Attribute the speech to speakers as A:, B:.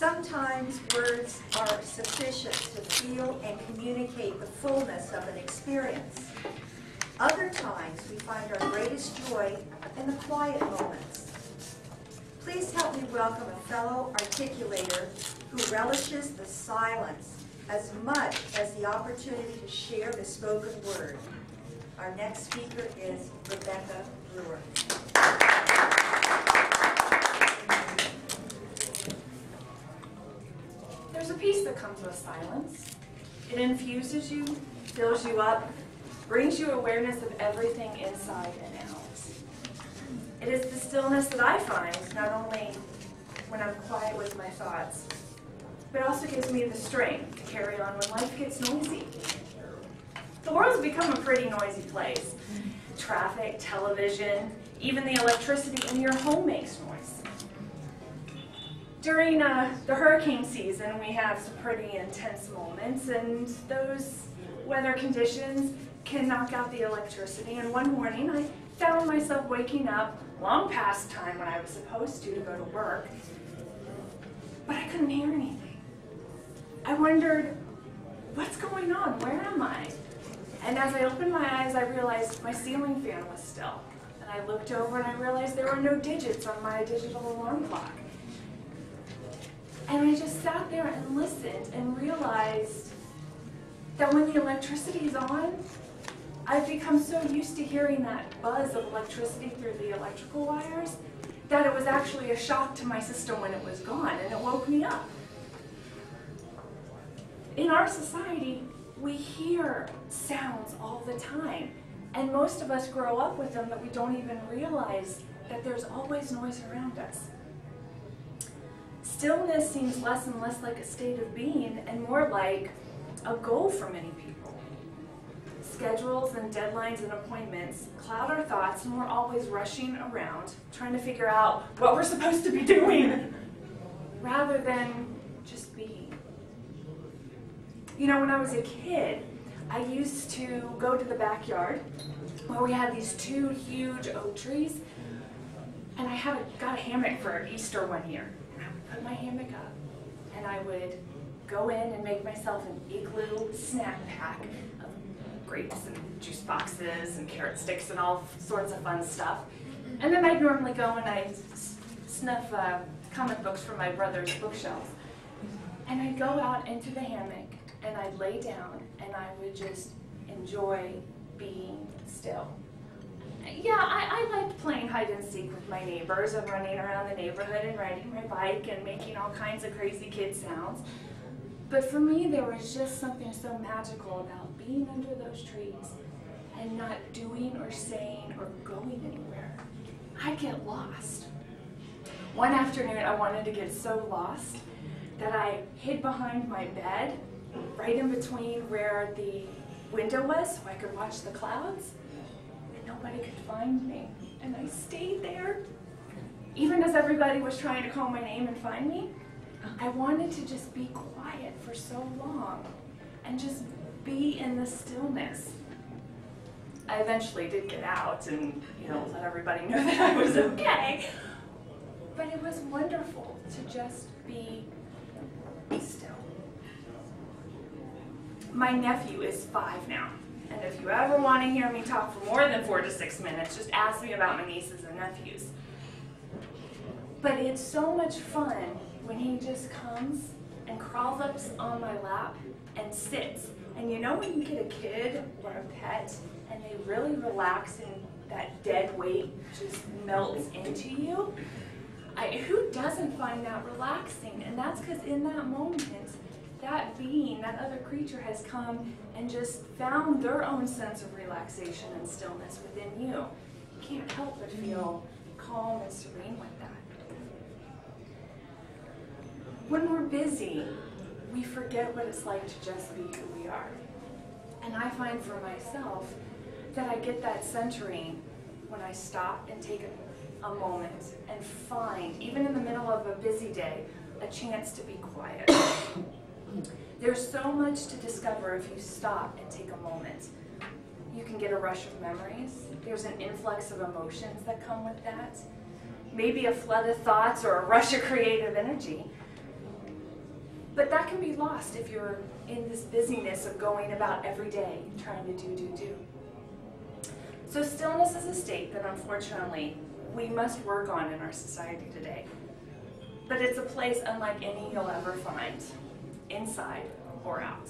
A: Sometimes words are sufficient to feel and communicate the fullness of an experience. Other times we find our greatest joy in the quiet moments. Please help me welcome a fellow articulator who relishes the silence as much as the opportunity to share the spoken word. Our next speaker is Rebecca Brewer.
B: There's a peace that comes with silence. It infuses you, fills you up, brings you awareness of everything inside and out. It is the stillness that I find, not only when I'm quiet with my thoughts, but also gives me the strength to carry on when life gets noisy. The world's become a pretty noisy place. Traffic, television, even the electricity in your home makes noise. During the hurricane season, we have some pretty intense moments, and those weather conditions can knock out the electricity. And one morning, I found myself waking up long past time when I was supposed to go to work, but I couldn't hear anything. I wondered, what's going on? Where am I? And as I opened my eyes, I realized my ceiling fan was still. And I looked over and I realized there were no digits on my digital alarm clock. And I just sat there and listened and realized that when the electricity is on, I've become so used to hearing that buzz of electricity through the electrical wires that it was actually a shock to my system when it was gone, and it woke me up. In our society, we hear sounds all the time, and most of us grow up with them that we don't even realize that there's always noise around us. Stillness seems less and less like a state of being and more like a goal for many people. Schedules and deadlines and appointments cloud our thoughts, and we're always rushing around trying to figure out what we're supposed to be doing rather than just being. You know, when I was a kid, I used to go to the backyard where we had these two huge oak trees, and I got a hammock for Easter one year. And I would put my hammock up, and I would go in and make myself an igloo snack pack of grapes and juice boxes and carrot sticks and all sorts of fun stuff. And then I'd normally go and I'd snuff comic books from my brother's bookshelf. And I'd go out into the hammock and I'd lay down and I would just enjoy being still. Yeah, I liked playing hide and seek with my neighbors and running around the neighborhood and riding my bike and making all kinds of crazy kid sounds. But for me, there was just something so magical about being under those trees and not doing or saying or going anywhere. I'd get lost. One afternoon, I wanted to get so lost that I hid behind my bed, right in between where the window was so I could watch the clouds, and nobody could find me. And I stayed there. Even as everybody was trying to call my name and find me, I wanted to just be quiet for so long and just be in the stillness. I eventually did get out and, let everybody know that I was okay. But it was wonderful to just be still. My nephew is 5 now, and if you ever want to hear me talk for more than 4 to 6 minutes, just ask me about my nieces and nephews. But it's so much fun when he just comes and crawls up on my lap and sits. And you know when you get a kid or a pet and they really relax and that dead weight just melts into you? Who doesn't find that relaxing? And that's because in that moment, that being, that other creature has come and just found their own sense of relaxation and stillness within you. You can't help but feel calm and serene with that. When we're busy, we forget what it's like to just be who we are. And I find for myself that I get that centering when I stop and take a moment and find, even in the middle of a busy day, a chance to be quiet. There's so much to discover if you stop and take a moment. You can get a rush of memories. There's an influx of emotions that come with that. Maybe a flood of thoughts or a rush of creative energy. But that can be lost if you're in this busyness of going about every day, trying to do. So stillness is a state that unfortunately we must work on in our society today. But it's a place unlike any you'll ever find, inside or out.